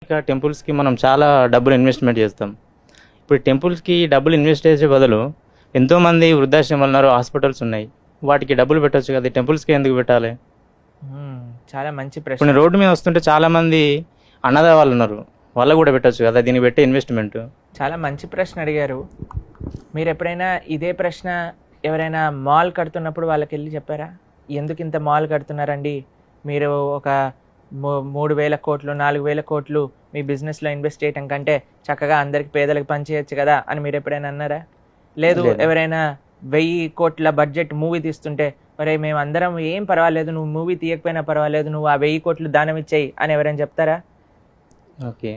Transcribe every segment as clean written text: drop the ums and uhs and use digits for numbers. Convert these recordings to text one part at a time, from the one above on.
ఇక టెంపుల్స్కి మనం చాలా డబ్బులు ఇన్వెస్ట్మెంట్ చేస్తాం. ఇప్పుడు టెంపుల్స్కి డబ్బులు ఇన్వెస్ట్ చేసే బదులు ఎంతోమంది వృద్ధాశ్రమాలు ఉన్నారు, హాస్పిటల్స్ ఉన్నాయి, వాటికి డబ్బులు పెట్టొచ్చు కదా, టెంపుల్స్కి ఎందుకు పెట్టాలి? చాలా మంచి ఇప్పుడు ప్రశ్న. రోడ్డు మీద వస్తుంటే చాలామంది అన్నద వాళ్ళు ఉన్నారు, వాళ్ళకు కూడా పెట్టొచ్చు కదా, దీనికి పెట్టే ఇన్వెస్ట్మెంట్. చాలా మంచి ప్రశ్న అడిగారు. మీరు ఎప్పుడైనా ఇదే ప్రశ్న ఎవరైనా మాల్ కడుతున్నప్పుడు వాళ్ళకి వెళ్ళి చెప్పారా? ఎందుకు ఇంత మాల్ కడుతున్నారండి, మీరు ఒక 3,000 కోట్లు 4,000 కోట్లు మీ బిజినెస్లో ఇన్వెస్ట్ చేయటం కంటే చక్కగా అందరికి పేదలకు పనిచేయచ్చు కదా అని మీరు ఎప్పుడైనా అన్నారా? లేదు. ఎవరైనా 1,000 కోట్ల బడ్జెట్ మూవీ తీస్తుంటే మరి మేము అందరం ఏం పర్వాలేదు, నువ్వు మూవీ తీయకపోయినా పర్వాలేదు, నువ్వు ఆ 1,000 కోట్లు దానం ఇచ్చేయి అని ఎవరైనా చెప్తారా? ఓకే.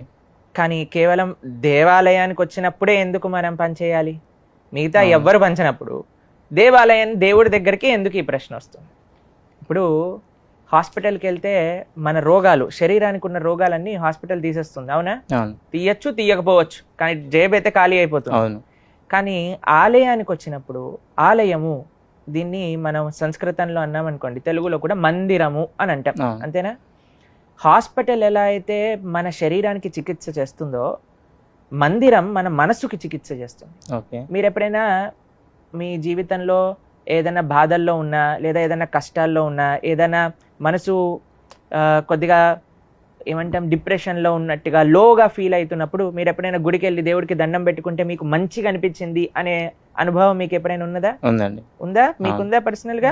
కానీ కేవలం దేవాలయానికి వచ్చినప్పుడే ఎందుకు మనం పనిచేయాలి? మిగతా ఎవ్వరు పంచినప్పుడు దేవాలయాన్ని దేవుడి దగ్గరికి ఎందుకు ఈ ప్రశ్న వస్తుంది? ఇప్పుడు హాస్పిటల్కి వెళ్తే మన రోగాలు, శరీరానికి ఉన్న రోగాలన్నీ హాస్పిటల్ తీసేస్తుంది, అవునా? తీయచ్చు, తీయకపోవచ్చు, కానీ జేబు అయితే ఖాళీ అయిపోతుంది. అవును. కానీ ఆలయానికి వచ్చినప్పుడు, ఆలయము దీన్ని మనం సంస్కృతంలో అన్నామనుకోండి, తెలుగులో కూడా మందిరము అని అంటాం, అంతేనా? హాస్పిటల్ ఎలా అయితే మన శరీరానికి చికిత్స చేస్తుందో, మందిరం మన మనసుకి చికిత్స చేస్తుంది. ఓకే. మీరు ఎప్పుడైనా మీ జీవితంలో ఏదైనా బాధల్లో ఉన్నా, లేదా ఏదైనా కష్టాల్లో ఉన్నా, ఏదైనా మనసు కొద్దిగా ఏమంటాం డిప్రెషన్లో ఉన్నట్టుగా లోగా ఫీల్ అవుతున్నప్పుడు మీరు ఎప్పుడైనా గుడికి వెళ్ళి దేవుడికి దండం పెట్టుకుంటే మీకు మంచిగా అనిపించింది అనే అనుభవం మీకు ఎప్పుడైనా ఉన్నదా? ఉందా? మీకుందా పర్సనల్గా?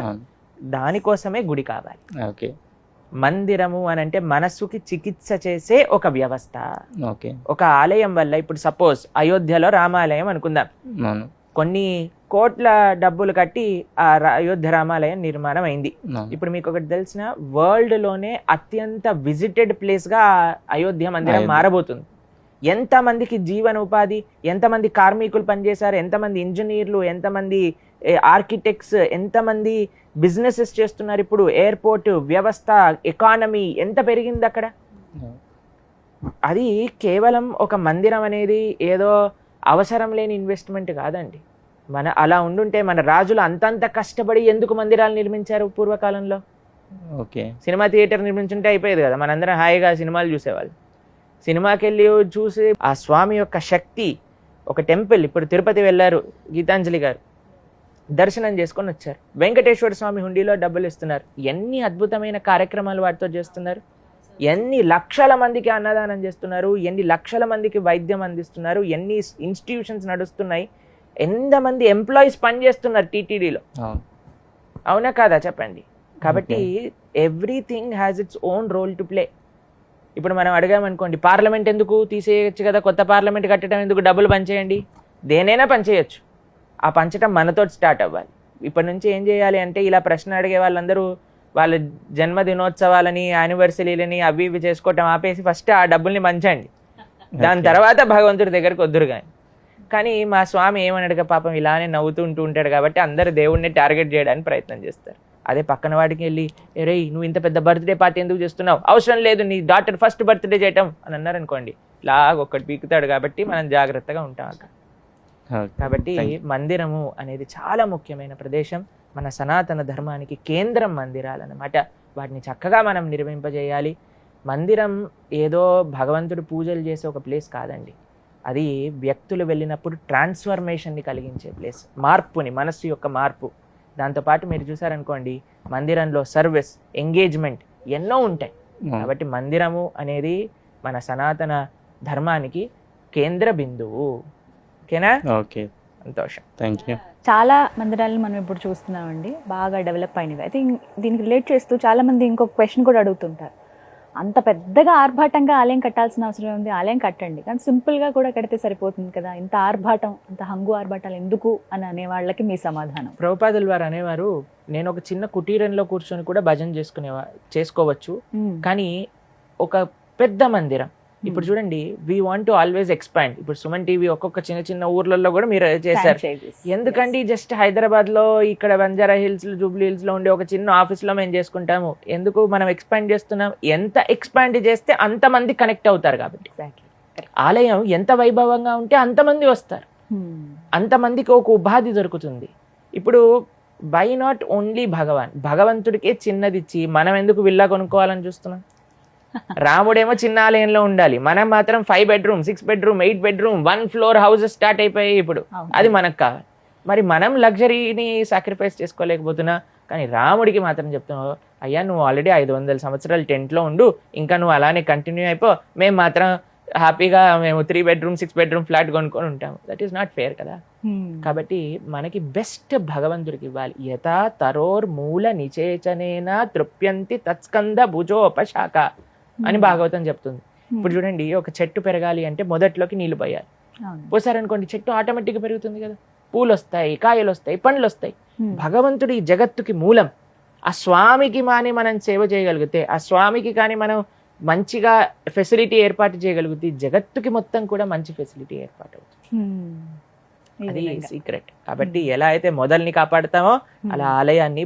దానికోసమే గుడి కావాలి. ఓకే. మందిరము అని అంటే మనస్సుకి చికిత్స చేసే ఒక వ్యవస్థ. ఓకే. ఒక ఆలయం వల్ల, ఇప్పుడు సపోజ్ అయోధ్యలో రామాలయం అనుకుందాం, కొన్ని కోట్ల డబ్బులు కట్టి ఆ అయోధ్య రామాలయం నిర్మాణం అయింది. ఇప్పుడు మీకు ఒకటి తెలిసిన, వరల్డ్ లోనే అత్యంత విజిటెడ్ ప్లేస్ గా అయోధ్య మందిరం మారబోతుంది. ఎంతమందికి జీవన ఉపాధి, ఎంతమంది కార్మికులు పనిచేశారు, ఎంతమంది ఇంజనీర్లు, ఎంతమంది ఆర్కిటెక్ట్స్, ఎంతమంది బిజినెసెస్ చేస్తున్నారు. ఇప్పుడు ఎయిర్పోర్ట్ వ్యవస్థ, ఎకానమీ ఎంత పెరిగింది అక్కడ. అది కేవలం ఒక మందిరం అనేది ఏదో అవసరం లేని ఇన్వెస్ట్మెంట్ కాదండి. మన అలా ఉండుంటే మన రాజులు అంతంత కష్టపడి ఎందుకు మందిరాలు నిర్మించారు పూర్వకాలంలో? ఓకే. సినిమా థియేటర్ నిర్మించుంటే అయిపోయేది కదా, మనందరం హాయిగా సినిమాలు చూసేవాళ్ళు. సినిమాకి వెళ్ళి చూసి ఆ స్వామి యొక్క శక్తి, ఒక టెంపుల్, ఇప్పుడు తిరుపతి వెళ్ళారు గీతాంజలి గారు, దర్శనం చేసుకొని వచ్చారు, వెంకటేశ్వర స్వామి హుండీలో డబ్బులు ఇస్తున్నారు. ఎన్ని అద్భుతమైన కార్యక్రమాలు వాటితో చేస్తున్నారు, ఎన్ని లక్షల మందికి అన్నదానం చేస్తున్నారు, ఎన్ని లక్షల మందికి వైద్యం అందిస్తున్నారు, ఎన్ని ఇన్స్టిట్యూషన్స్ నడుస్తున్నాయి, ఎంతమంది ఎంప్లాయీస్ పనిచేస్తున్నారు టీటీడీలో, అవునా కాదా చెప్పండి? కాబట్టి everything has its own role to play. ఇప్పుడు మనం అడిగామనుకోండి, పార్లమెంట్ ఎందుకు తీసేయచ్చు కదా, కొత్త పార్లమెంట్ కట్టడం ఎందుకు, డబ్బులు పనిచేయండి, దేనైనా పనిచేయచ్చు. ఆ పంచడం మనతో స్టార్ట్ అవ్వాలి. ఇప్పటి నుంచి ఏం చేయాలి అంటే, ఇలా ప్రశ్న అడిగే వాళ్ళందరూ వాళ్ళ జన్మదినోత్సవాలని, యానివర్సరీలని అవి ఇవి చేసుకోవటం ఆపేసి ఫస్ట్ ఆ డబ్బుల్ని పంచండి, దాని తర్వాత భగవంతుడి దగ్గరికి వద్దురు. కానీ మా స్వామి ఏమన్నాడుగా పాపం, ఇలానే నవ్వుతూ ఉంటాడు కాబట్టి అందరూ దేవుడిని టార్గెట్ చేయడానికి ప్రయత్నం చేస్తారు. అదే పక్కన వాడికి వెళ్ళి, రే నువ్వు ఇంత పెద్ద బర్త్డే పార్టీ ఎందుకు చేస్తున్నావు, అవసరం లేదు, నీ డాటర్ ఫస్ట్ బర్త్డే చేయటం అని అన్నారనుకోండి, లాగా ఒక్కటి పీకుతాడు. కాబట్టి మనం జాగ్రత్తగా ఉంటాం అక్కడ. కాబట్టి మందిరము అనేది చాలా ముఖ్యమైన ప్రదేశం, మన సనాతన ధర్మానికి కేంద్రం మందిరాలు అన్నమాట. వాటిని చక్కగా మనం నిర్మింపజేయాలి. మందిరం ఏదో భగవంతుడు పూజలు చేసే ఒక ప్లేస్ కాదండి, అది వ్యక్తులు వెళ్ళినప్పుడు ట్రాన్స్ఫర్మేషన్ని కలిగించే ప్లేస్, మార్పుని, మనస్సు యొక్క మార్పు. దాంతోపాటు మీరు చూసారనుకోండి, మందిరంలో సర్వీస్, ఎంగేజ్మెంట్ ఎన్నో ఉంటాయి. కాబట్టి మందిరము అనేది మన సనాతన ధర్మానికి కేంద్ర బిందువు. ఓకేనా? ఓకే, సంతోషం, థ్యాంక్ యూ. చాలా మందిరాలను మనం ఇప్పుడు చూస్తున్నామండి, బాగా డెవలప్ అయినవి. అయితే దీనికి రిలేట్ చేస్తూ చాలామంది ఇంకొక క్వశ్చన్ కూడా అడుగుతుంటారు, అంత పెద్దగా ఆర్భాటంగా ఆలయం కట్టాల్సిన అవసరం ఉంది, ఆలయం కట్టండి కానీ సింపుల్గా కూడా కడితే సరిపోతుంది కదా, ఇంత ఆర్భాటం, అంత హంగు ఆర్భాటాలు ఎందుకు అని అనే వాళ్ళకి మీ సమాధానం? ప్రభుపాదుల వారు అనేవారు, నేను ఒక చిన్న కుటీరంలో కూర్చొని కూడా భజన చేసుకోవచ్చు, కానీ ఒక పెద్ద మందిరం, ఇప్పుడు చూడండి, we want to always expand. ఇప్పుడు సుమన్ టీవీ ఒక్కొక్క చిన్న చిన్న ఊర్లలో కూడా మీరు చేశారు. ఎందుకండి జస్ట్ హైదరాబాద్ లో, ఇక్కడ బంజారా హిల్స్, జూబ్లీ హిల్స్ లో ఉండే ఒక చిన్న ఆఫీస్ లో మేము చేసుకుంటాము, ఎందుకు మనం ఎక్స్పాండ్ చేస్తున్నాం? ఎంత ఎక్స్పాండ్ చేస్తే అంతమంది కనెక్ట్ అవుతారు. కాబట్టి ఆలయం ఎంత వైభవంగా ఉంటే అంతమంది వస్తారు, అంతమందికి ఒక ఉపాధి దొరుకుతుంది. ఇప్పుడు వై నాట్ ఓన్లీ భగవంతుడికే చిన్నది ఇచ్చి మనం ఎందుకు విల్లా కొనుక్కోవాలని చూస్తున్నాం? రాముడేమో చిన్న ఆలయంలో ఉండాలి, మనం మాత్రం 5 bedroom 6 bedroom 8 bedroom 1 floor houses start అయిపోయాయి ఇప్పుడు. అవును. అది మనకు కావాలి. మరి మనం లగ్జరీని సాక్రిఫైస్ చేసుకోలేకపోతున్నా, కానీ రాముడికి మాత్రం చెప్తున్నావు, అయ్యా నువ్వు ఆల్రెడీ 500 సంవత్సరాలు టెంట్లో ఉండు, ఇంకా నువ్వు అలానే కంటిన్యూ అయిపో, మేము మాత్రం హ్యాపీగా మేము 3 bedroom 6 bedroom ఫ్లాట్ కొనుక్కొని ఉంటాము. దట్ ఈస్ నాట్ ఫేర్ కదా. కాబట్టి మనకి బెస్ట్ భగవంతుడికి ఇవ్వాలి. యథా తరోర్ మూల నిచేచనేన తృప్యంతి తత్స్కంద భుజోపశాఖ అని భాగవతం చెప్తుంది. ఇప్పుడు చూడండి, ఒక చెట్టు పెరగాలి అంటే మొదట్లోకి నీళ్లు పోయాలి. అవును. పోసారనుకోండి చెట్టు ఆటోమేటిక్గా పెరుగుతుంది కదా, పూలు వస్తాయి, కాయలు వస్తాయి, పండ్లు వస్తాయి. భగవంతుడు ఈ జగత్తుకి మూలం. ఆ స్వామికి మాని మనం సేవ చేయగలిగితే, ఆ స్వామికి కానీ మనం మంచిగా ఫెసిలిటీ ఏర్పాటు చేయగలిగితే, ఈ జగత్తుకి మొత్తం కూడా మంచి ఫెసిలిటీ ఏర్పాటు అవుతుంది. ఈ అది విధంగా. సీక్రెట్. కాబట్టి ఎలా అయితే మొదల్ని కాపాడుతామో అలా ఆలయాన్ని